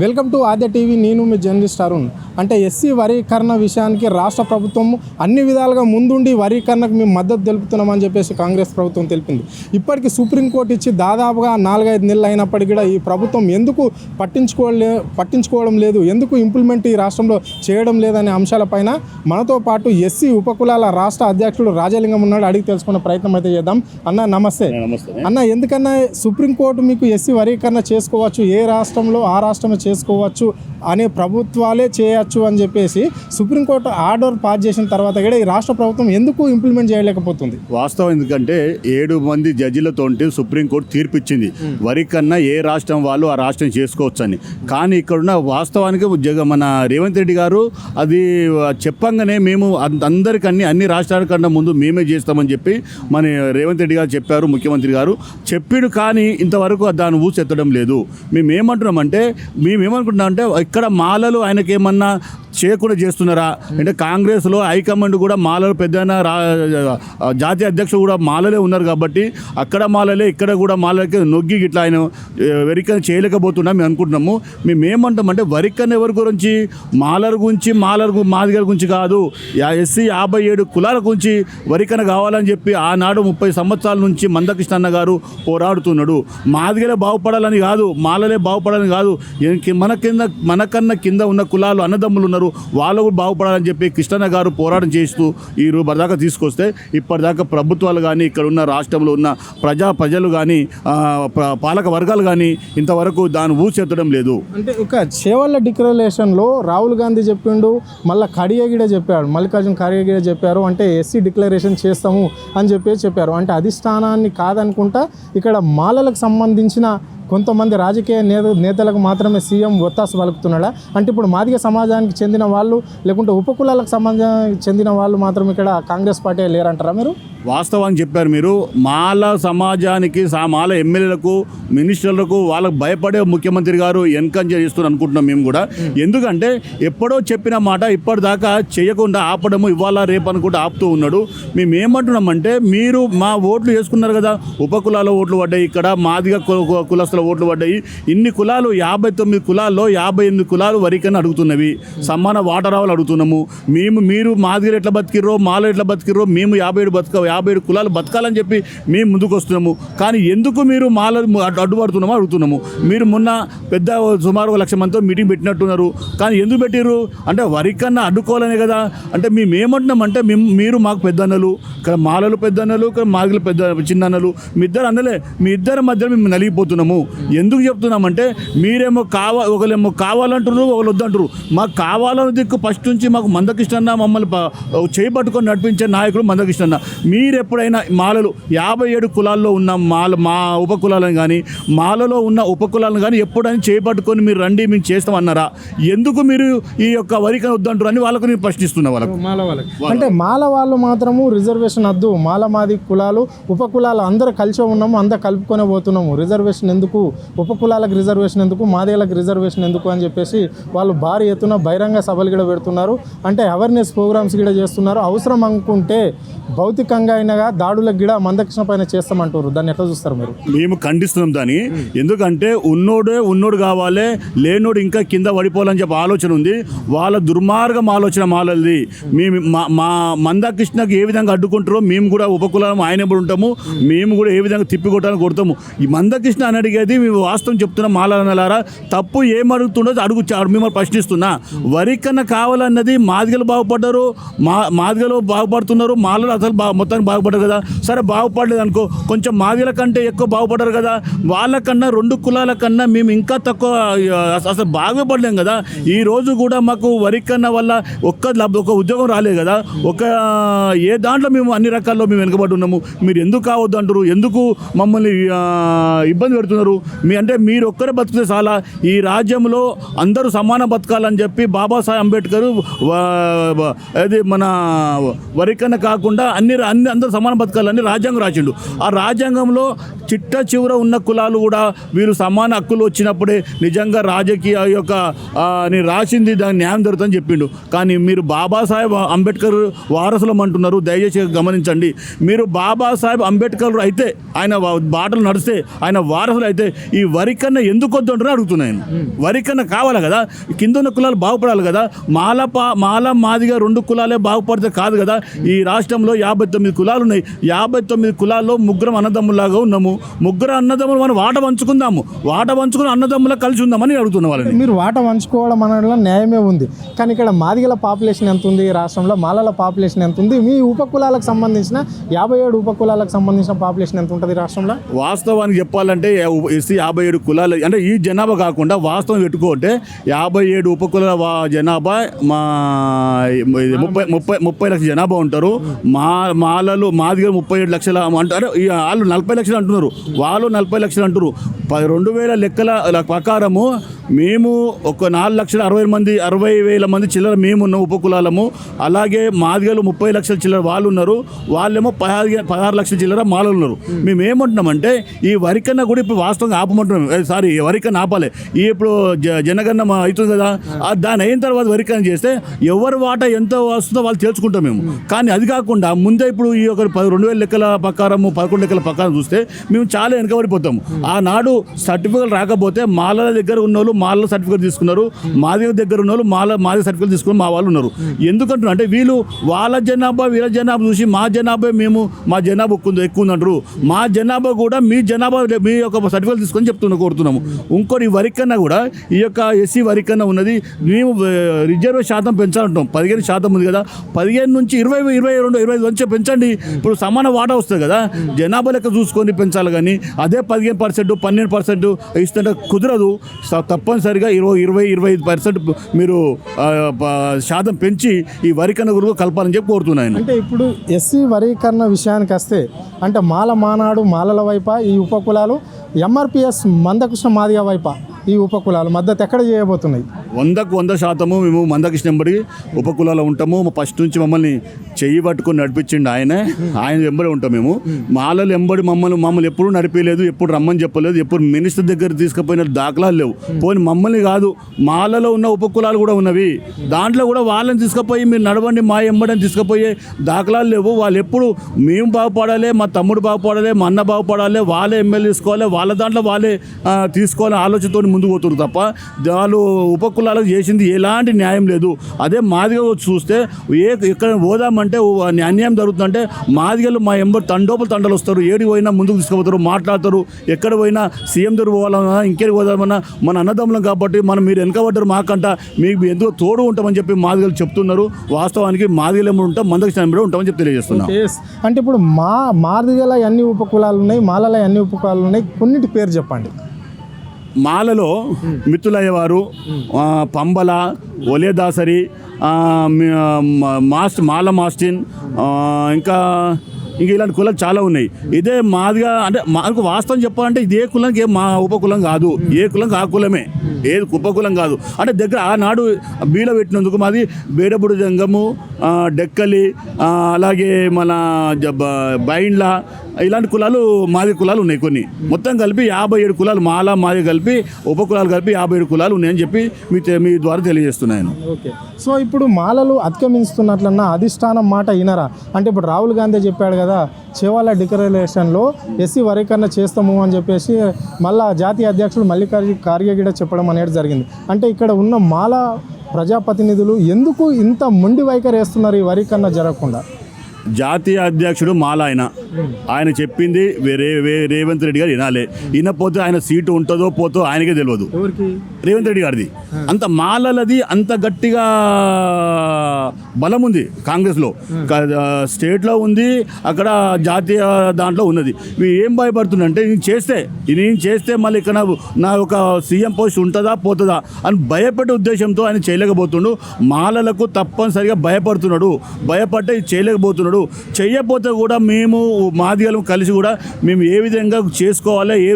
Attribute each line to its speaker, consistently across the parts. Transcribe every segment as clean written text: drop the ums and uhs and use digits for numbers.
Speaker 1: Welcome to Aadya TV. నేను మీ journalist Arun. అంటే SC వర్గీకరణ విషయానికి రాష్ట్ర ప్రభుత్వం అన్ని విధాలుగా ముందుండి వర్గీకరణకు మేము మద్దతు తెలుపుతున్నామని చెప్పేసి కాంగ్రెస్ ప్రభుత్వం తెలిపింది. ఇప్పటికీ సుప్రీంకోర్టు ఇచ్చి దాదాపుగా 4-5 నెలలు అయినప్పటికీ కూడా ఈ ప్రభుత్వం ఎందుకు పట్టించుకోవడం లేదు, ఎందుకు ఇంప్లిమెంట్ ఈ రాష్ట్రంలో చేయడం లేదనే అంశాలపైన మనతో పాటు ఎస్సీ ఉపకులాల రాష్ట్ర అధ్యక్షుడు రాజలింగం ఉన్నాడు. అడిగి తెలుసుకునే ప్రయత్నం అయితే చేద్దాం. అన్న నమస్తే. అన్న, ఎందుకన్నా సుప్రీంకోర్టు మీకు ఎస్సీ వర్గీకరణ చేసుకోవచ్చు, ఏ రాష్ట్రంలో ఆ రాష్ట్రమే చేసుకోవచ్చు అనే ప్రభుత్వాలే చేయొచ్చు అని చెప్పేసి సుప్రీంకోర్టు ఆర్డర్ పాస్ చేసిన తర్వాత కూడా ఈ రాష్ట్ర ప్రభుత్వం ఎందుకు ఇంప్లిమెంట్ చేయలేకపోతుంది?
Speaker 2: వాస్తవం ఎందుకంటే 7 మంది జడ్జిలతో సుప్రీంకోర్టు తీర్పు ఇచ్చింది వరకన్నా ఏ రాష్ట్రం వాళ్ళు ఆ రాష్ట్రం చేసుకోవచ్చు అని. కానీ ఇక్కడున్న వాస్తవానికి మన రేవంత్ రెడ్డి గారు అది చెప్పంగానే మేము అందరికన్నా అన్ని రాష్ట్రాల కన్నా ముందు మేమే చేస్తామని చెప్పి మన రేవంత్ రెడ్డి గారు చెప్పారు, ముఖ్యమంత్రి గారు చెప్పాడు. కానీ ఇంతవరకు దాన్ని ఊసెత్తడం లేదు. మేమేమంటున్నామంటే మేమేమనుకుంటున్నామంటే ఇక్కడ మాలలు ఆయనకి ఏమన్నా చేయకుండా చేస్తున్నారా అంటే కాంగ్రెస్లో హైకమాండ్ కూడా మాలలు పెద్ద జాతీయ అధ్యక్షుడు కూడా మాలలే ఉన్నారు కాబట్టి అక్కడ మాలలే ఇక్కడ కూడా మాలలకి నొగ్గి ఇట్లా ఆయన వరికన్న చేయలేకపోతున్నాం మేము అనుకుంటున్నాము. మేమేమంటామంటే వరికన్న ఎవరి గురించి మాలల గురించి మాదిగల గురించి కాదు, ఎస్సీ 57 కులాల గురించి వరికన్న కావాలని చెప్పి ఆనాడు 30 సంవత్సరాల నుంచి మందకృష్ణ అన్న గారు పోరాడుతున్నాడు. మాదిగలే బాగుపడాలని కాదు, మాలలే బాగుపడాలని కాదు, మనకన్నా కింద ఉన్న కులాలు అన్నదమ్ములు ఉన్నారు వాళ్ళు కూడా బాగుపడాలని చెప్పి కృష్ణన్న గారు పోరాటం చేస్తూ ఈ దాకా తీసుకొస్తే ఇప్పటిదాకా ప్రభుత్వాలు కానీ ఇక్కడ ఉన్న రాష్ట్రంలో ఉన్న ప్రజలు కానీ పాలక వర్గాలు కానీ ఇంతవరకు దాన్ని ఊసెత్తడం లేదు. అంటే
Speaker 1: ఒక చేవళ్ళ డిక్లరేషన్లో రాహుల్ గాంధీ చెప్పిండు, మళ్ళీ ఖడియగిడ చెప్పాడు, మల్లికార్జున ఖడియగిడ చెప్పారు. అంటే ఎస్సీ డిక్లరేషన్ చేస్తాము అని చెప్పారు. అంటే అధిష్టానాన్ని కాదనుకుంటా ఇక్కడ మాలలకు సంబంధించిన కొంతమంది రాజకీయ నేతలకు మాత్రమే సీఎం ఒత్తాసు పలుకుతున్నాడా? అంటే ఇప్పుడు మాదిగ సమాజానికి చెందిన వాళ్ళు లేకుంటే ఉపకులాలకు సమాజానికి చెందిన వాళ్ళు మాత్రం ఇక్కడ కాంగ్రెస్ పార్టీ లేరంటారా మీరు?
Speaker 2: వాస్తవాన్ని చెప్పారు మీరు. మాల సమాజానికి మాల ఎమ్మెల్యేలకు మినిస్టర్లకు వాళ్ళకు భయపడే ముఖ్యమంత్రి గారు ఎన్కరేజ్ చేస్తున్నారు అనుకుంటున్నాం మేము కూడా. ఎందుకంటే ఎప్పుడో చెప్పిన మాట ఇప్పటిదాకా చేయకుండా ఆపడము ఇవాళ రేపు అనుకుంటూ ఆపుతూ ఉన్నాడు. మేము ఏమంటున్నామంటే మీరు మా ఓట్లు వేసుకున్నారు కదా, ఉపకులాల ఓట్లు పడ్డాయి, ఇక్కడ మాదిగ కులస్తుల ఓట్లు పడ్డాయి. ఇన్ని కులాలు 59 కులాల్లో 58 కులాలు వరికని అడుగుతున్నవి, సమాన వాటా రావాలని అడుగుతున్నాము. మీరు మాదిగలు ఎట్లా బతికిర్రో మాల ఎట్లా బతికిర్రో మేము 57 కులాలు బతకాలని చెప్పి మేము ముందుకు వస్తున్నాము. కానీ ఎందుకు మీరు మాల అడ్డుపడుతున్నామో అడుగుతున్నాము. మీరు మొన్న పెద్ద సుమారు 1,00,000 మందితో మీటింగ్ పెట్టినట్టున్నారు. కానీ ఎందుకు పెట్టిర్రు అంటే వరికన్నా అడ్డుకోవాలనే కదా. అంటే మేము ఏమంటున్నామంటే మీరు మాకు పెద్దన్నలు, ఇక్కడ మాలలు పెద్దన్నలు, ఇక్కడ మాదిగలు పెద్ద చిన్నన్నలు, మీ ఇద్దరు అన్నలే, మీ ఇద్దరి మధ్యలో మేము నలిగిపోతున్నాము. ఎందుకు చెప్తున్నామంటే మీరేమో ఒకళ్ళేమో కావాలంటారు, ఒకళ్ళు వద్దంటారు. మాకు కావాలని దిక్కు ఫస్ట్ నుంచి మాకు మందకృష్ణ మమ్మల్ని చేయి పట్టుకొని నడిపించే నాయకుడు మందకృష్ణ. మీరు ఎప్పుడైనా మాలలు 57 కులాల్లో ఉన్న మా ఉపకులాలను కానీ మాలలో ఉన్న ఉపకులాలను కానీ ఎప్పుడైనా చేయి పట్టుకొని మీరు రండి మేము చేస్తామన్నారా? ఎందుకు మీరు ఈ యొక్క వరికని వద్దంటారు అని వాళ్ళకు నేను ప్రశ్నిస్తున్నా.
Speaker 1: అంటే మాల వాళ్ళు మాత్రము రిజర్వేషన్ వద్దు, మాది కులాలు ఉపకులాలు అందరూ కలిసి ఉన్నాము, అందరూ కలుపుకొనే పోతున్నాము, రిజర్వేషన్ ఎందుకు, ఉపకులాలకు రిజర్వేషన్ ఎందుకు, మాదిగలకు రిజర్వేషన్ ఎందుకు అని చెప్పేసి వాళ్ళు భారీ ఎత్తున బహిరంగ సభలు కూడా పెడుతున్నారు. అంటే అవేర్నెస్ ప్రోగ్రామ్స్ కూడా చేస్తున్నారు. అవసరం అనుకుంటే భౌతికంగా అయినగా దాడులకు కూడా మందకృష్ణ పైన చేస్తామంటారు. దాన్ని ఎట్లా చూస్తారు మీరు? మేము
Speaker 2: ఖండిస్తున్నాం దాన్ని. ఎందుకంటే ఉన్నోడు కావాలి, లేనోడు ఇంకా కింద పడిపోవాలని చెప్పి ఆలోచన ఉంది. వాళ్ళ దుర్మార్గం ఆలోచన మాలది. మేము మా మందకృష్ణకి ఏ విధంగా అడ్డుకుంటారో మేము కూడా ఉపకులం ఆయన ఎప్పుడు ఉంటాము, మేము కూడా ఏ విధంగా తిప్పికొట్టాలని కొడతాము. ఈ మందకృష్ణ అని అడిగేది మేము వాస్తవం చెప్తున్నాం. మాలలారా తప్పు ఏమడుగుతుండో మిమ్మల్ని ప్రశ్నిస్తున్నా. వరికన్నా కావాలన్నది మాదిగలు బాగుపడ్డారు, మాదిగలు బాగుపడుతున్నారు, మాలలు అసలు మొత్తానికి బాగుపడ్డారు కదా. సరే బాగుపడలేదు అనుకో, కొంచెం మాదిగల కంటే ఎక్కువ బాగుపడ్డారు కదా. వాళ్ళకన్నా 2 కులాల కన్నా మేము ఇంకా తక్కువ అసలు బాగుపడలేం కదా. ఈ రోజు కూడా మాకు వరికన్న వల్ల ఒక ఉద్యోగం రాలేదు కదా. ఏ దాంట్లో మేము అన్ని రకాల్లో మేము వెనుకబడి ఉన్నాము. మీరు ఎందుకు కావద్దు అంటారు, ఎందుకు మమ్మల్ని ఇబ్బంది పెడుతున్నారు? అంటే మీరు ఒక్కరే బతికితే చాలా, ఈ రాజ్యంలో అందరూ సమాన బతకాలని చెప్పి బాబాసాహెబ్ అంబేద్కర్ అది మన వరికన్న కాకుండా అందరూ సమాన బతకాలని రాజ్యాంగం రాసిండు. ఆ రాజ్యాంగంలో చిట్ట చివర ఉన్న కులాలు కూడా వీరు సమాన హక్కులు వచ్చినప్పుడే నిజంగా రాజకీయ యొక్క నేను రాసింది దాని న్యాయం జరుగుతుందని చెప్పిండు. కానీ మీరు బాబాసాహెబ్ అంబేద్కర్ వారసులం అంటున్నారు. దయచేసి గమనించండి. మీరు బాబాసాహెబ్ అంబేద్కర్ అయితే ఆయన బాటలు నడిస్తే ఆయన వారసులు అయితే లేకపోతే ఈ వరి కన్నా ఎందుకు వద్దంటారో అడుగుతున్నాను. వరి కన్నా కావాలి కదా, కింద ఉన్న కులాలు బాగుపడాలి కదా. మాల మాదిగా 2 కులాలే బాగుపడితే కాదు కదా. ఈ రాష్ట్రంలో 59 కులాలు ఉన్నాయి. 59 కులాల్లో ముగ్గురం అన్నదమ్ములాగా ఉన్నాము. ముగ్గురు అన్నదమ్ములు మనం వాట పంచుకుందాము, వాట పంచుకుని అన్నదమ్ములా కలిసి ఉందామని అడుగుతున్న వాళ్ళని.
Speaker 1: మీరు వాట పంచుకోవడం అనడంలో న్యాయమే ఉంది, కానీ ఇక్కడ మాదిగల పాపులేషన్ ఎంత ఉంది, రాష్ట్రంలో మాలల పాపులేషన్ ఎంత ఉంది, మీ ఉపకులాలకు సంబంధించిన 57 ఉపకులాలకు సంబంధించిన పాపులేషన్ ఎంత ఉంటుంది రాష్ట్రంలో?
Speaker 2: వాస్తవానికి చెప్పాలంటే ఎస్సీ 57 కులాలు అంటే ఈ జనాభా కాకుండా వాస్తవం పెట్టుకుంటే 57 ఉపకుల జనాభా మా 30 లక్షల జనాభా ఉంటారు. మాలలు మాదిగా 37 లక్షల అంటారు. వాళ్ళు 40 లక్షలు అంటున్నారు, వాళ్ళు 40 లక్షలు అంటారు. 2000 లెక్కల ప్రకారము మేము ఒక 4,60,000 మంది చిల్లర మేమున్న ఉపకులాలము. అలాగే మాదిగలు 30 లక్షల చిల్లర వాళ్ళు ఉన్నారు, వాళ్ళేమో 16 లక్షల చిల్లర మాలలు ఉన్నారు. మేము ఏమంటున్నామంటే ఈ వరికన్నా కూడా ఇప్పుడు వాస్తవంగా ఆపమంటున్నాం. సారీ, వరికన్నా ఆపాలి. ఇప్పుడు జనగణన అవుతుంది కదా, దాని అయిన తర్వాత వరికన్నా చేస్తే ఎవరి వాటా ఎంత వస్తుందో వాళ్ళు తెలుసుకుంటాం మేము. కానీ అది కాకుండా ముందే ఇప్పుడు ఈ ఒక 2000 లెక్కల ప్రకారము 11 లెక్కల ప్రకారం చూస్తే మేము చాలా వెనకబడిపోతాము. ఆనాడు సర్టిఫికేట్ రాకపోతే మాలల దగ్గర ఉన్న వాళ్ళు మాల సర్టిఫికేట్ తీసుకున్నారు, మాదిగ దగ్గర ఉన్న వాళ్ళు మాదిగ సర్టిఫికేట్ తీసుకుని మా వాళ్ళు ఉన్నారు. ఎందుకంటున్నారు అంటే వీళ్ళు వాళ్ళ జనాభా వీళ్ళ జనాభా చూసి మా జనాభా మా జనాభా ఎక్కువ ఉందంటారు. మా జనాభా కూడా మీ జనాభా మీ యొక్క సర్టిఫికేట్ తీసుకొని కోరుతున్నాము. ఇంకోటి ఈ వరికన్నా కూడా ఈ యొక్క ఎస్సీ వరికన్నా ఉన్నది మేము రిజర్వ్ శాతం పెంచాలంటాం. 15% ఉంది కదా, 15 నుంచి 20, 22, 25 వచ్చే పెంచండి. ఇప్పుడు సమాన వాటా వస్తుంది కదా, జనాభా లెక్క చూసుకొని పెంచాలి. కానీ అదే 15%, 12% ఇస్తుంటే కుదరదు. తప్పనిసరిగా 20-25% మీరు శాతం పెంచి ఈ వరికన్న గురువు కలపాలని చెప్పి కోరుతున్నాను.
Speaker 1: అంటే ఇప్పుడు ఎస్సీ వరీకరణ విషయానికి వస్తే అంటే మానాడు మాలల వైప ఈ ఉపకులాలు, ఎంఆర్పిఎస్ మందకృష్ణ మాదిగ వైప ఈ ఉపకులాలు మద్దతు ఎక్కడ చేయబోతున్నాయి?
Speaker 2: 100% మేము మందకృష్ణ ఎంబడి ఉపకులాలో ఉంటాము. ఫస్ట్ నుంచి మమ్మల్ని చెయ్యి పట్టుకొని నడిపించిండు ఆయన ఎంబడి ఉంటాం మేము. మాలలు ఎంబడి మమ్మల్ని ఎప్పుడు నడిపేయలేదు, ఎప్పుడు రమ్మని చెప్పలేదు, ఎప్పుడు మినిస్టర్ దగ్గర తీసుకుపోయిన దాఖలాలు లేవు. పోనీ మమ్మల్ని కాదు, మాలలో ఉన్న ఉపకులాలు కూడా ఉన్నవి, దాంట్లో కూడా వాళ్ళని తీసుకుపోయి మీరు నడవండి మా ఎంబడని తీసుకుపోయే దాఖలాలు లేవు. వాళ్ళు ఎప్పుడు మేము బాగుపడాలి, మా తమ్ముడు బాగుపడాలి, మా అన్న బాగుపడాలి, వాళ్ళే ఎమ్మెల్యే తీసుకోవాలి, వాళ్ళ దాంట్లో వాళ్ళే తీసుకోవాలి ఆలోచనతో ముందుకు పోతున్నారు తప్ప వాళ్ళు ఉపకులాలకు చేసింది ఎలాంటి న్యాయం లేదు. అదే మాదిగ చూస్తే ఎక్కడ పోదామంటే అన్యాయం జరుగుతుందంటే మాదిగలు మా ఎంబడి తండలు వస్తారు, ఏడికి పోయినా ముందుకు తీసుకుపోతారు, మాట్లాడతారు. ఎక్కడ పోయినా సీఎం దగ్గర పోవాలన్నా ఇంకేడికి పోదామన్నా మన అన్నదమ్ములం కాబట్టి మీరు వెనకబడ్డారు మాకంట, మీకు ఎందుకు తోడు ఉంటామని చెప్పి మాదిగలు చెప్తున్నారు. వాస్తవానికి మాదిగలు ఎంబడి ఉంటాం, మందకృష్ణ ఎంబడి ఉంటామని చెప్పి తెలియజేస్తున్నాం.
Speaker 1: అంటే ఇప్పుడు మాదిగల ఎన్ని ఉపకులాలు ఉన్నాయి, మాలల ఎన్ని ఉపకులాలు ఉన్నాయి, కొన్నిటి పేరు చెప్పండి.
Speaker 2: మాలలో మిత్తులయ్య వారు, పంబల, ఒలేదాసరి, మాల మాస్టిన్, ఇంకా ఇలాంటి కులాలు చాలా ఉన్నాయి. ఇదే మాదిగా అంటే మాకు వాస్తవం చెప్పాలంటే ఇదే కులానికి మా ఉపకులం కాదు, ఏ కులం ఆ కులమే, ఏది ఉపకులం కాదు. అంటే దగ్గర ఆనాడు బీడ పెట్టినందుకు మాది బేడబుడు జంగము, డెక్కలి, అలాగే మన బైండ్ల, ఇలాంటి కులాలు మాది కులాలు ఉన్నాయి కొన్ని. మొత్తం కలిపి 57 కులాలు మాది కలిపి ఉపకులాలు కలిపి 57 కులాలు ఉన్నాయని చెప్పి మీ ద్వారా తెలియజేస్తున్నాను.
Speaker 1: ఓకే, సో ఇప్పుడు మాలలు అధిగమిస్తున్నట్లన్నా అధిష్టానం మాట వినరా? అంటే ఇప్పుడు రాహుల్ గాంధీ చెప్పాడు కదా, చేవాల డిక్లరేషన్లో ఎస్సీ వరీకరణ చేస్తాము అని చెప్పేసి మళ్ళా జాతీయ అధ్యక్షుడు మల్లికార్జున ఖార్గే కూడా చెప్పడం అనేది జరిగింది. అంటే ఇక్కడ ఉన్న మాల ప్రజాప్రతినిధులు ఎందుకు ఇంత మొండి వైఖరి వేస్తున్నారు ఈ వరీకరణ జరగకుండా?
Speaker 2: జాతీయ అధ్యక్షుడు మాల ఆయన చెప్పింది రేవంత్ రెడ్డి గారు వినాలి. వినకపోతే ఆయన సీటు ఉంటుందో పోతో ఆయనకే తెలియదు. రేవంత్ రెడ్డి గారిది అంత మాలలది అంత గట్టిగా బలం ఉంది కాంగ్రెస్లో, స్టేట్లో ఉంది, అక్కడ జాతీయ దాంట్లో ఉన్నది. ఏం భయపడుతుందంటే నేను చేస్తే మళ్ళీ ఇక్కడ నా ఒక సీఎం పోస్ట్ ఉంటుందా పోతుందా అని భయపడే ఉద్దేశంతో ఆయన చేయలేకపోతుండు. మాలలకు తప్పనిసరిగా భయపడితే చేయలేకపోతున్నాడు. చెయ్యకపోతే కూడా మేము మాదిగలు కలిసి కూడా మేము ఏ విధంగా చేసుకోవాలి, ఏ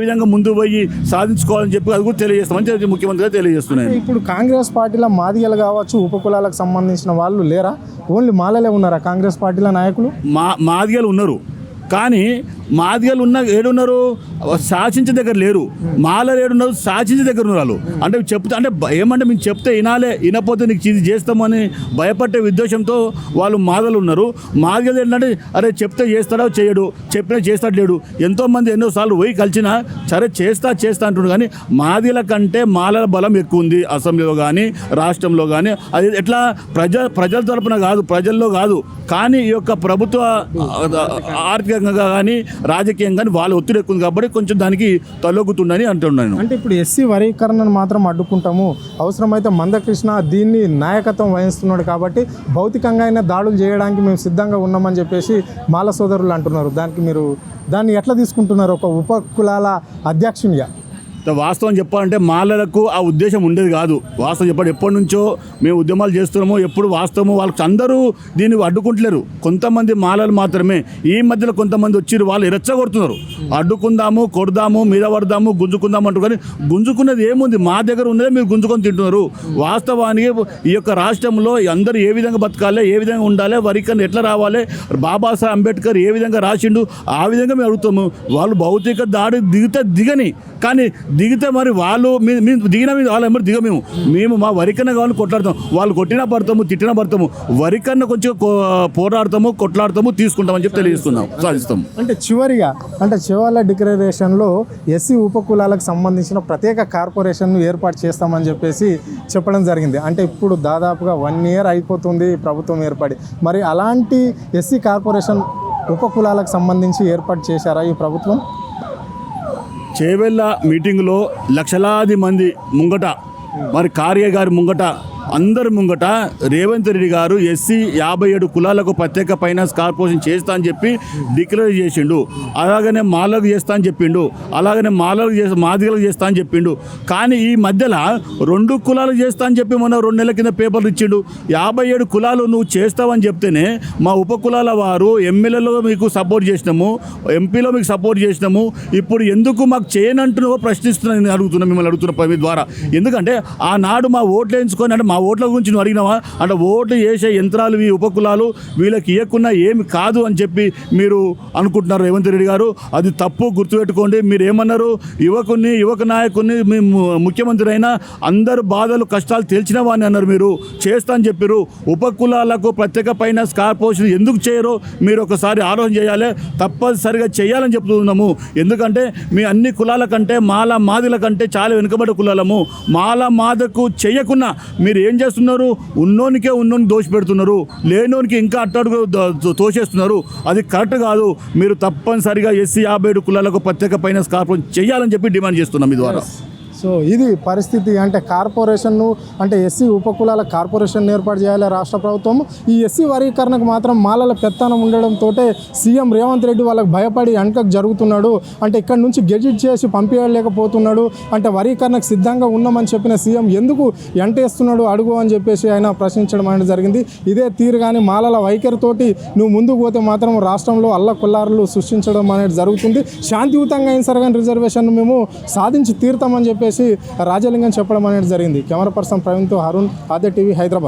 Speaker 2: విధంగా ముందు పోయి సాధించుకోవాలని చెప్పి అది కూడా తెలియజేస్తామని ముఖ్యమంత్రిగా తెలియజేస్తున్నాను.
Speaker 1: ఇప్పుడు కాంగ్రెస్ పార్టీలో మాదిగలు కావచ్చు, ఉపకులాలకు సంబంధించిన వాళ్ళు లేరా? ఓన్లీ మాలలే ఉన్నారా కాంగ్రెస్ పార్టీలో నాయకులు?
Speaker 2: మాదిగలు ఉన్నారు, కానీ మాదిగలు ఏడున్నారు, శాసించే దగ్గర లేరు. మాలలు ఏడున్నారు, శాసించే దగ్గర ఉన్నారు. అంటే చెప్తే అంటే ఏమంటే మేము చెప్తే వినపోతే నీకు ఇది చేస్తామని భయపడే ఉద్దేశంతో వాళ్ళు మాదలు ఉన్నారు. మాదిగలు ఏంటంటే అరే చెప్తే చేస్తాడో చేయడు, చెప్పినా చేస్తాడు లేడు. ఎంతోమంది ఎన్నోసార్లు పోయి కలిసినా సరే చేస్తా అంటున్నాడు. కానీ మాదిగల కంటే మాలల బలం ఎక్కువ ఉంది అసెంబ్లీలో కానీ రాష్ట్రంలో కానీ. అది ఎట్లా ప్రజల తరపున కాదు, ప్రజల్లో కాదు, కానీ ఈ యొక్క ప్రభుత్వ ఆర్థికంగా కానీ రాజకీయంగా కానీ వాళ్ళ ఒత్తిడి ఎక్కువ ఉంది కాబట్టి కొంచెం దానికి తలొగ్గుతుందని అంటున్నాను.
Speaker 1: అంటే ఇప్పుడు ఎస్సీ వర్గీకరణను మాత్రం అడ్డుకుంటాము, అవసరమైతే మందకృష్ణ దీన్ని నాయకత్వం వహిస్తున్నాడు కాబట్టి భౌతికంగా అయినా దాడులు చేయడానికి మేము సిద్ధంగా ఉన్నామని చెప్పేసి మాల సోదరులు అంటున్నారు. దాన్ని ఎట్లా తీసుకుంటున్నారు ఒక ఉప కులాల అధ్యక్షునిగా?
Speaker 2: వాస్తవం చెప్పాలంటే మాలలకు ఆ ఉద్దేశం ఉండేది కాదు. వాస్తవం చెప్పండి, ఎప్పటి నుంచో మేము ఉద్యమాలు చేస్తున్నాము, ఎప్పుడు వాస్తవము వాళ్ళకి అందరూ దీన్ని అడ్డుకుంటలేరు. కొంతమంది మాలలు మాత్రమే ఈ మధ్యలో కొంతమంది వచ్చి వాళ్ళు రెచ్చగొడుతున్నారు. అడ్డుకుందాము, కొడదాము, మీద పడదాము, గుంజుకుందాము అంటారు. కానీ గుంజుకున్నది ఏముంది? మా దగ్గర ఉన్నదే మీరు గుంజుకొని తింటున్నారు. వాస్తవానికి ఈ యొక్క రాష్ట్రంలో అందరూ ఏ విధంగా బతకాలి, ఏ విధంగా ఉండాలి, వరికన్నా ఎట్లా రావాలి, బాబాసాహెబ్ అంబేద్కర్ ఏ విధంగా రాసిండు ఆ విధంగా మేము అడుగుతాము. వాళ్ళు భౌతిక దాడి దిగని, కానీ దిగితే మరి వాళ్ళు దిగిన మీద వాళ్ళు ఎవరు మేము మా వరికన్న కావాలని కొట్లాడతాం. వాళ్ళు కొట్టినా పడతాము, తిట్టినా పడతాము. వరికన్న కొంచెం పోరాడతాము, కొట్లాడతాము, తీసుకుంటామని చెప్పి తెలియజేస్తున్నాం, సాధిస్తాం.
Speaker 1: అంటే చివరి డిక్లరేషన్లో ఎస్సీ ఉపకులాలకు సంబంధించిన ప్రత్యేక కార్పొరేషన్ను ఏర్పాటు చేస్తామని చెప్పేసి చెప్పడం జరిగింది. అంటే ఇప్పుడు దాదాపుగా 1 year అయిపోతుంది ప్రభుత్వం ఏర్పడి. మరి అలాంటి ఎస్సీ కార్పొరేషన్ ఉపకులాలకు సంబంధించి ఏర్పాటు చేశారా ఈ ప్రభుత్వం?
Speaker 2: చేవెళ్ళ మీటింగ్లో లక్షలాది మంది ముంగట, మరి కార్య గారి ముంగట, అందరి ముంగట రేవంత్ రెడ్డి గారు ఎస్సీ 57 కులాలకు ప్రత్యేక ఫైనాన్స్ కార్పొరేషన్ చేస్తా అని చెప్పి డిక్లేర్ చేసిండు. అలాగనే మాలకు చేస్తా అని చెప్పిండు, అలాగనే మాదిగలకు చేస్తా అని చెప్పిండు. కానీ ఈ మధ్యలో 2 కులాలు చేస్తా అని చెప్పి మొన్న 2 నెలల కింద పేపర్లు ఇచ్చిండు. 57 కులాలు నువ్వు చేస్తావని చెప్తేనే మా ఉపకులాల వారు ఎమ్మెల్యేలో మీకు సపోర్ట్ చేసినాము, ఎంపీలో మీకు సపోర్ట్ చేసినాము, ఇప్పుడు ఎందుకు మాకు చేయనంటున్నావో ప్రశ్నిస్తున్నాను. నేను మిమ్మల్ని అడుగుతున్నా మీ ద్వారా. ఎందుకంటే ఆనాడు మా ఓట్లు వేయించుకొని, అంటే మా ఓట్ల గురించి నువ్వు అడిగినావా అంటే ఓట్లు వేసే యంత్రాలు ఈ ఉపకులాలు వీళ్ళకి ఇవ్వకున్నా ఏమి కాదు అని చెప్పి మీరు అనుకుంటున్నారు రేవంత్ రెడ్డి గారు. అది తప్పు, గుర్తుపెట్టుకోండి. మీరు ఏమన్నారు, యువక నాయకుడిని మీ ముఖ్యమంత్రి అయినా అందరు బాధలు కష్టాలు తెలిసిన వాడిని అన్నారు. మీరు చేస్తా అని చెప్పారు. ఉపకులాలకు ప్రత్యేక ఫైనాన్స్ కార్పొరేషన్ ఎందుకు చేయరో మీరు ఒకసారి ఆలోచన చేయాలి. తప్పనిసరిగా చేయాలని చెప్తున్నాము. ఎందుకంటే మీ అన్ని కులాల కంటే మాదిల కంటే చాలా వెనుకబడ్డ కులాలము. మాదకు చేయకున్నా మీరు ఏం చేస్తున్నారు, ఉన్నోని దోషి పెడుతున్నారు, లేనోనికి ఇంకా అట్టడుగు తోసేస్తున్నారు. అది కరెక్ట్ కాదు. మీరు తప్పనిసరిగా ఎస్సీ 57 కులాలకు ప్రత్యేక ఫైనాన్స్ కార్పొరేషన్ చేయాలని చెప్పి డిమాండ్ చేస్తున్నాం మీ ద్వారా.
Speaker 1: సో ఇది పరిస్థితి. అంటే కార్పొరేషన్ను, అంటే ఎస్సీ ఉపకులాల కార్పొరేషన్ ఏర్పాటు చేయాలి రాష్ట్ర ప్రభుత్వం. ఈ ఎస్సీ వర్గీకరణకు మాత్రం మాలల పెత్తనం ఉండడంతో సీఎం రేవంత్ రెడ్డి వాళ్ళకి భయపడి వెనకకు జరుగుతున్నాడు. అంటే ఇక్కడ నుంచి గెజిట్ చేసి పంపించలేకపోతున్నాడు. అంటే వర్గీకరణకు సిద్ధంగా ఉన్నామని చెప్పిన సీఎం ఎందుకు ఎంటేస్తున్నాడు అడుగు అని చెప్పేసి ఆయన ప్రశ్నించడం అనేది జరిగింది. ఇదే తీరు కానీ మాలల వైఖరితోటి నువ్వు ముందుకు పోతే మాత్రం రాష్ట్రంలో అల్లకొల్లారులు సృష్టించడం అనేది జరుగుతుంది. శాంతియుతంగా అయిన సరే కానీ రిజర్వేషన్ మేము సాధించి తీరుతామని చెప్పి రాజలింగం చెప్పడం అనేది జరిగింది. కెమెరా పర్సన్ ప్రవీణ్తో అరుణ్, ఆద్య టీవీ, హైదరాబాద్.